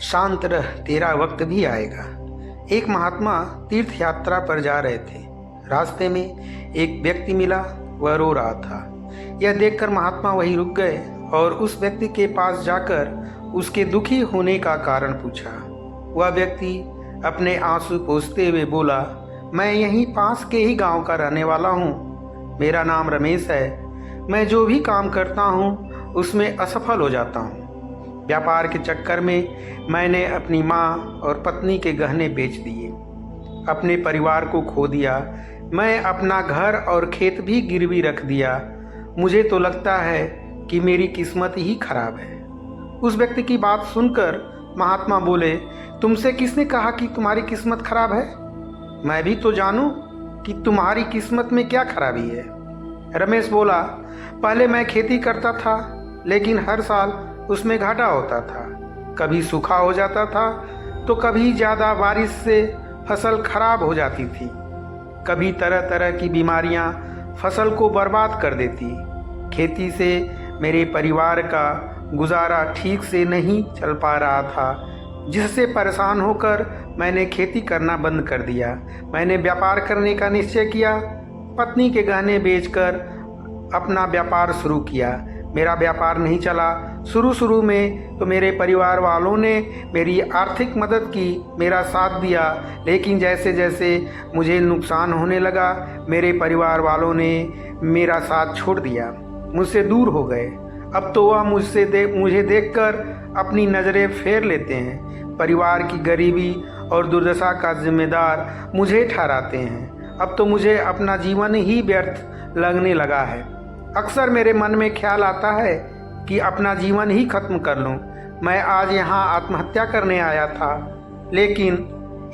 शांत रह, तेरा वक्त भी आएगा। एक महात्मा तीर्थ यात्रा पर जा रहे थे। रास्ते में एक व्यक्ति मिला, वह रो रहा था। यह देखकर महात्मा वहीं रुक गए और उस व्यक्ति के पास जाकर उसके दुखी होने का कारण पूछा। वह व्यक्ति अपने आंसू पोंछते हुए बोला, मैं यहीं पास के ही गांव का रहने वाला हूँ। मेरा नाम रमेश है। मैं जो भी काम करता हूँ उसमें असफल हो जाता हूँ। व्यापार के चक्कर में मैंने अपनी माँ और पत्नी के गहने बेच दिए, अपने परिवार को खो दिया। मैं अपना घर और खेत भी गिरवी रख दिया। मुझे तो लगता है कि मेरी किस्मत ही खराब है। उस व्यक्ति की बात सुनकर महात्मा बोले, तुमसे किसने कहा कि तुम्हारी किस्मत खराब है? मैं भी तो जानूं कि तुम्हारी किस्मत में क्या खराबी है। रमेश बोला, पहले मैं खेती करता था, लेकिन हर साल उसमें घाटा होता था। कभी सूखा हो जाता था तो कभी ज़्यादा बारिश से फसल खराब हो जाती थी। कभी तरह तरह की बीमारियां फसल को बर्बाद कर देती। खेती से मेरे परिवार का गुजारा ठीक से नहीं चल पा रहा था, जिससे परेशान होकर मैंने खेती करना बंद कर दिया। मैंने व्यापार करने का निश्चय किया। पत्नी के गहने बेचकर अपना व्यापार शुरू किया। मेरा व्यापार नहीं चला। शुरू में तो मेरे परिवार वालों ने मेरी आर्थिक मदद की, मेरा साथ दिया, लेकिन जैसे जैसे मुझे नुकसान होने लगा, मेरे परिवार वालों ने मेरा साथ छोड़ दिया, मुझसे दूर हो गए। अब तो वह मुझे देखकर अपनी नज़रें फेर लेते हैं। परिवार की गरीबी और दुर्दशा का जिम्मेदार मुझे ठहराते हैं। अब तो मुझे अपना जीवन ही व्यर्थ लगने लगा है। अक्सर मेरे मन में ख्याल आता है कि अपना जीवन ही खत्म कर लूं। मैं आज यहाँ आत्महत्या करने आया था, लेकिन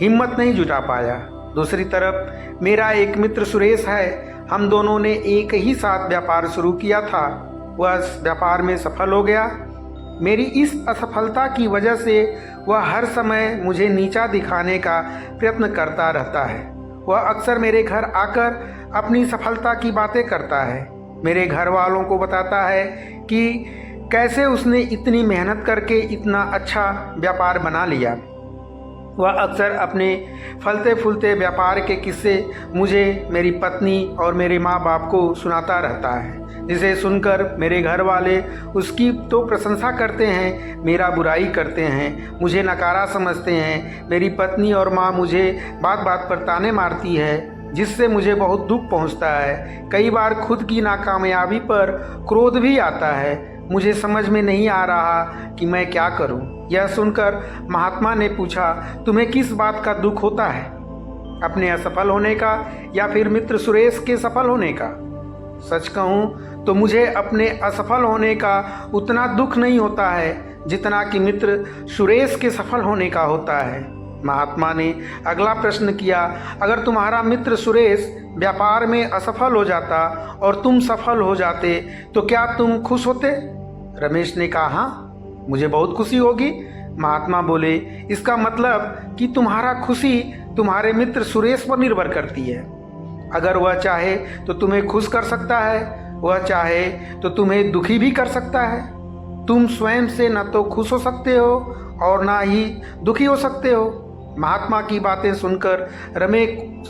हिम्मत नहीं जुटा पाया। दूसरी तरफ मेरा एक मित्र सुरेश है। हम दोनों ने एक ही साथ व्यापार शुरू किया था। वह व्यापार में सफल हो गया। मेरी इस असफलता की वजह से वह हर समय मुझे नीचा दिखाने का प्रयत्न करता रहता है। वह अक्सर मेरे घर आकर अपनी सफलता की बातें करता है। मेरे घर वालों को बताता है कि कैसे उसने इतनी मेहनत करके इतना अच्छा व्यापार बना लिया। वह अक्सर अपने फलते फूलते व्यापार के किस्से मुझे, मेरी पत्नी और मेरे माँ बाप को सुनाता रहता है, जिसे सुनकर मेरे घर वाले उसकी तो प्रशंसा करते हैं, मेरा बुराई करते हैं, मुझे नकारा समझते हैं। मेरी पत्नी और माँ मुझे बात बात पर ताने मारती है, जिससे मुझे बहुत दुख पहुंचता है। कई बार खुद की नाकामयाबी पर क्रोध भी आता है। मुझे समझ में नहीं आ रहा कि मैं क्या करूं। यह सुनकर महात्मा ने पूछा, तुम्हें किस बात का दुख होता है? अपने असफल होने का या फिर मित्र सुरेश के सफल होने का? सच कहूं तो मुझे अपने असफल होने का उतना दुख नहीं होता है जितना कि मित्र सुरेश के सफल होने का होता है। महात्मा ने अगला प्रश्न किया, अगर तुम्हारा मित्र सुरेश व्यापार में असफल हो जाता और तुम सफल हो जाते तो क्या तुम खुश होते? रमेश ने कहा, हाँ, मुझे बहुत खुशी होगी। महात्मा बोले, इसका मतलब कि तुम्हारा खुशी तुम्हारे मित्र सुरेश पर निर्भर करती है। अगर वह चाहे तो तुम्हें खुश कर सकता है, वह चाहे तो तुम्हें दुखी भी कर सकता है। तुम स्वयं से न तो खुश हो सकते हो और ना ही दुखी हो सकते हो। महात्मा की बातें सुनकर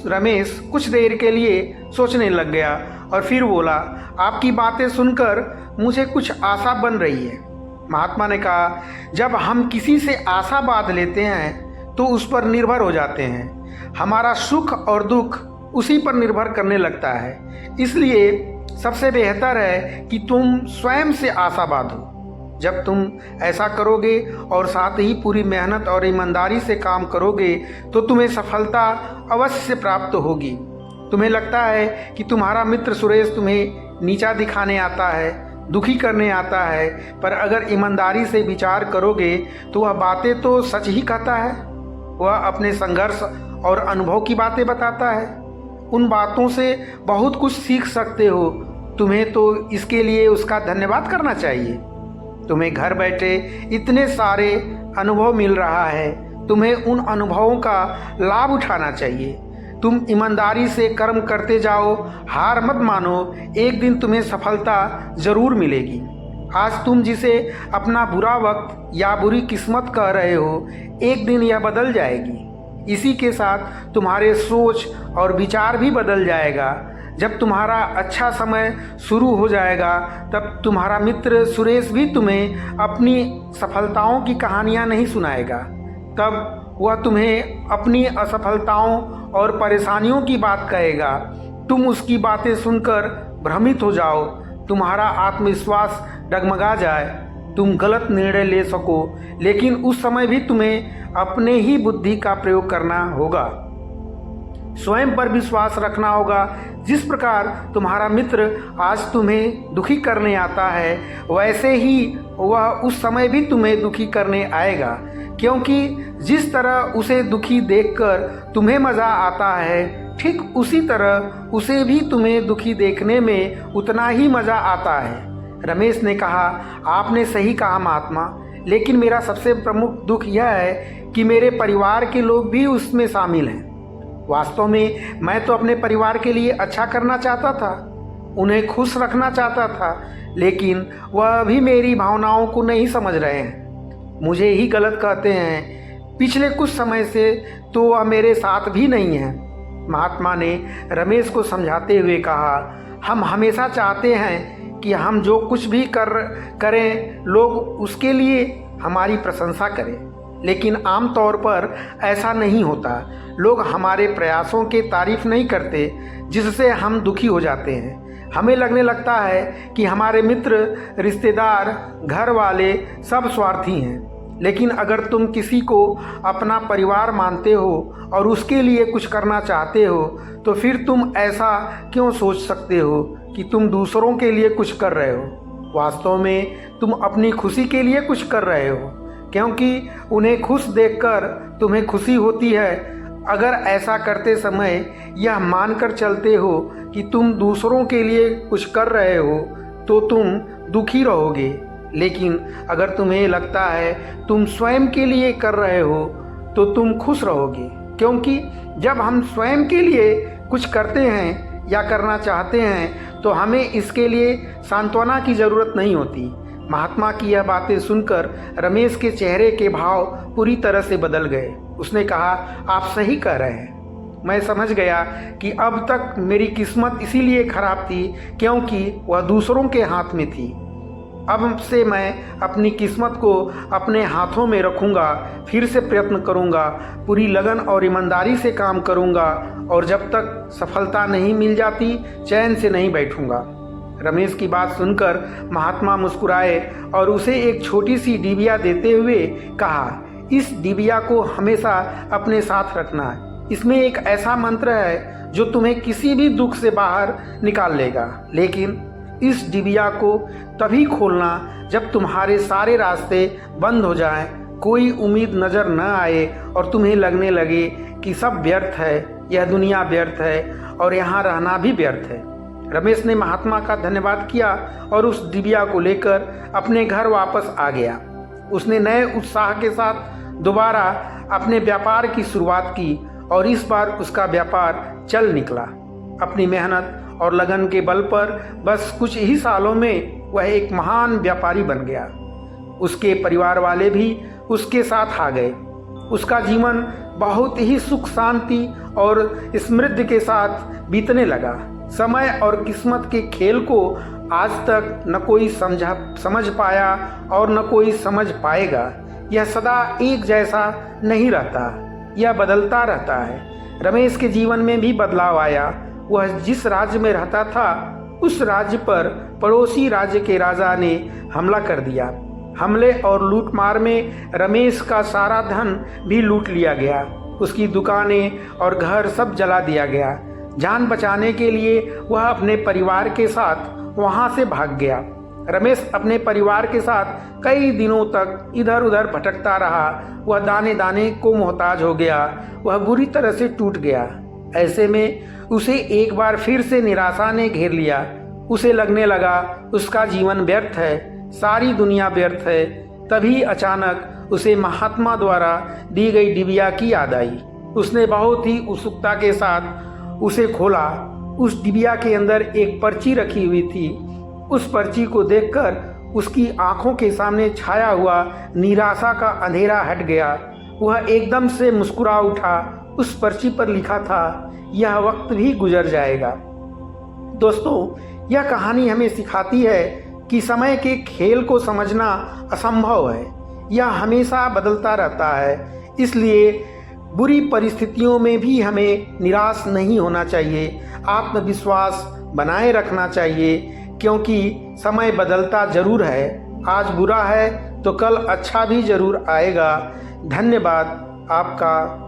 रमेश कुछ देर के लिए सोचने लग गया और फिर बोला, आपकी बातें सुनकर मुझे कुछ आशा बन रही है। महात्मा ने कहा, जब हम किसी से आशा बांध लेते हैं तो उस पर निर्भर हो जाते हैं। हमारा सुख और दुख उसी पर निर्भर करने लगता है। इसलिए सबसे बेहतर है कि तुम स्वयं से आशा बांधो। जब तुम ऐसा करोगे और साथ ही पूरी मेहनत और ईमानदारी से काम करोगे तो तुम्हें सफलता अवश्य से प्राप्त होगी। तुम्हें लगता है कि तुम्हारा मित्र सुरेश तुम्हें नीचा दिखाने आता है, दुखी करने आता है, पर अगर ईमानदारी से विचार करोगे तो वह बातें तो सच ही कहता है। वह अपने संघर्ष और अनुभव की बातें बताता है। उन बातों से बहुत कुछ सीख सकते हो। तुम्हें तो इसके लिए उसका धन्यवाद करना चाहिए। तुम्हें घर बैठे इतने सारे अनुभव मिल रहा है, तुम्हें उन अनुभवों का लाभ उठाना चाहिए। तुम ईमानदारी से कर्म करते जाओ, हार मत मानो, एक दिन तुम्हें सफलता जरूर मिलेगी। आज तुम जिसे अपना बुरा वक्त या बुरी किस्मत कह रहे हो, एक दिन यह बदल जाएगी। इसी के साथ तुम्हारे सोच और विचार भी बदल जाएगा। जब तुम्हारा अच्छा समय शुरू हो जाएगा, तब तुम्हारा मित्र सुरेश भी तुम्हें अपनी सफलताओं की कहानियाँ नहीं सुनाएगा। तब वह तुम्हें अपनी असफलताओं और परेशानियों की बात कहेगा। तुम उसकी बातें सुनकर भ्रमित हो जाओ, तुम्हारा आत्मविश्वास डगमगा जाए, तुम गलत निर्णय ले सको, लेकिन उस समय भी तुम्हें अपने ही बुद्धि का प्रयोग करना होगा, स्वयं पर विश्वास रखना होगा। जिस प्रकार तुम्हारा मित्र आज तुम्हें दुखी करने आता है, वैसे ही वह उस समय भी तुम्हें दुखी करने आएगा, क्योंकि जिस तरह उसे दुखी देखकर तुम्हें मज़ा आता है, ठीक उसी तरह उसे भी तुम्हें दुखी देखने में उतना ही मज़ा आता है। रमेश ने कहा, आपने सही कहा महात्मा, लेकिन मेरा सबसे प्रमुख दुख यह है कि मेरे परिवार के लोग भी उसमें शामिल हैं। वास्तव में मैं तो अपने परिवार के लिए अच्छा करना चाहता था, उन्हें खुश रखना चाहता था, लेकिन वह भी मेरी भावनाओं को नहीं समझ रहे हैं, मुझे ही गलत कहते हैं। पिछले कुछ समय से तो वह मेरे साथ भी नहीं है। महात्मा ने रमेश को समझाते हुए कहा, हम हमेशा चाहते हैं कि हम जो कुछ भी करें लोग उसके लिए हमारी प्रशंसा करें, लेकिन आमतौर पर ऐसा नहीं होता। लोग हमारे प्रयासों की तारीफ नहीं करते, जिससे हम दुखी हो जाते हैं। हमें लगने लगता है कि हमारे मित्र, रिश्तेदार, घर वाले सब स्वार्थी हैं। लेकिन अगर तुम किसी को अपना परिवार मानते हो और उसके लिए कुछ करना चाहते हो, तो फिर तुम ऐसा क्यों सोच सकते हो कि तुम दूसरों के लिए कुछ कर रहे हो। वास्तव में तुम अपनी खुशी के लिए कुछ कर रहे हो, क्योंकि उन्हें खुश देखकर तुम्हें खुशी होती है। अगर ऐसा करते समय यह मानकर चलते हो कि तुम दूसरों के लिए कुछ कर रहे हो, तो तुम दुखी रहोगे। लेकिन अगर तुम्हें लगता है तुम स्वयं के लिए कर रहे हो, तो तुम खुश रहोगे, क्योंकि जब हम स्वयं के लिए कुछ करते हैं या करना चाहते हैं, तो हमें इसके लिए सांत्वना की ज़रूरत नहीं होती। महात्मा की यह बातें सुनकर रमेश के चेहरे के भाव पूरी तरह से बदल गए। उसने कहा, आप सही कह रहे हैं। मैं समझ गया कि अब तक मेरी किस्मत इसीलिए खराब थी क्योंकि वह दूसरों के हाथ में थी। अब से मैं अपनी किस्मत को अपने हाथों में रखूँगा, फिर से प्रयत्न करूँगा, पूरी लगन और ईमानदारी से काम करूँगा, और जब तक सफलता नहीं मिल जाती चैन से नहीं बैठूँगा। रमेश की बात सुनकर महात्मा मुस्कुराए और उसे एक छोटी सी डिबिया देते हुए कहा, इस डिबिया को हमेशा अपने साथ रखना। इसमें एक ऐसा मंत्र है जो तुम्हें किसी भी दुख से बाहर निकाल लेगा, लेकिन इस डिबिया को तभी खोलना जब तुम्हारे सारे रास्ते बंद हो जाएं, कोई उम्मीद नज़र न आए और तुम्हें लगने लगे कि सब व्यर्थ है, यह दुनिया व्यर्थ है और यहाँ रहना भी व्यर्थ है। रमेश ने महात्मा का धन्यवाद किया और उस डिबिया को लेकर अपने घर वापस आ गया। उसने नए उत्साह के साथ दोबारा अपने व्यापार की शुरुआत की और इस बार उसका व्यापार चल निकला। अपनी मेहनत और लगन के बल पर बस कुछ ही सालों में वह एक महान व्यापारी बन गया। उसके परिवार वाले भी उसके साथ आ गए। उसका जीवन बहुत ही सुख शांति और समृद्धि के साथ बीतने लगा। समय और किस्मत के खेल को आज तक न कोई समझ पाया और न कोई समझ पाएगा। यह सदा एक जैसा नहीं रहता, यह बदलता रहता है। रमेश के जीवन में भी बदलाव आया। वह जिस राज्य में रहता था, उस राज्य पर पड़ोसी राज्य के राजा ने हमला कर दिया। हमले और लूटमार में रमेश का सारा धन भी लूट लिया गया। उसकी दुकानें और घर सब जला दिया गया। जान बचाने के लिए वह अपने परिवार के साथ वहां से भाग गया। रमेश अपने परिवार के साथ कई दिनों तक इधर उधर भटकता रहा। वह दाने दाने को मोहताज हो गया। वह बुरी तरह से टूट गया। ऐसे में उसे एक बार फिर से निराशा ने घेर लिया। उसे लगने लगा उसका जीवन व्यर्थ है, सारी दुनिया व्यर्थ है। तभी अचानक उसे महात्मा द्वारा दी गई डिबिया की याद आई। उसने बहुत ही उत्सुकता के साथ उसे खोला। उस डिबिया के अंदर एक पर्ची रखी हुई थी। उस पर्ची को देखकर उसकी आंखों के सामने छाया हुआ निराशा का अंधेरा हट गया। वह एकदम से मुस्कुरा उठा। उस पर्ची पर लिखा था, यह वक्त भी गुजर जाएगा। दोस्तों, यह कहानी हमें सिखाती है कि समय के खेल को समझना असंभव है। यह हमेशा बदलता रहता है। इसलिए बुरी परिस्थितियों में भी हमें निराश नहीं होना चाहिए, आत्मविश्वास बनाए रखना चाहिए, क्योंकि समय बदलता जरूर है। आज बुरा है तो कल अच्छा भी जरूर आएगा। धन्यवाद आपका।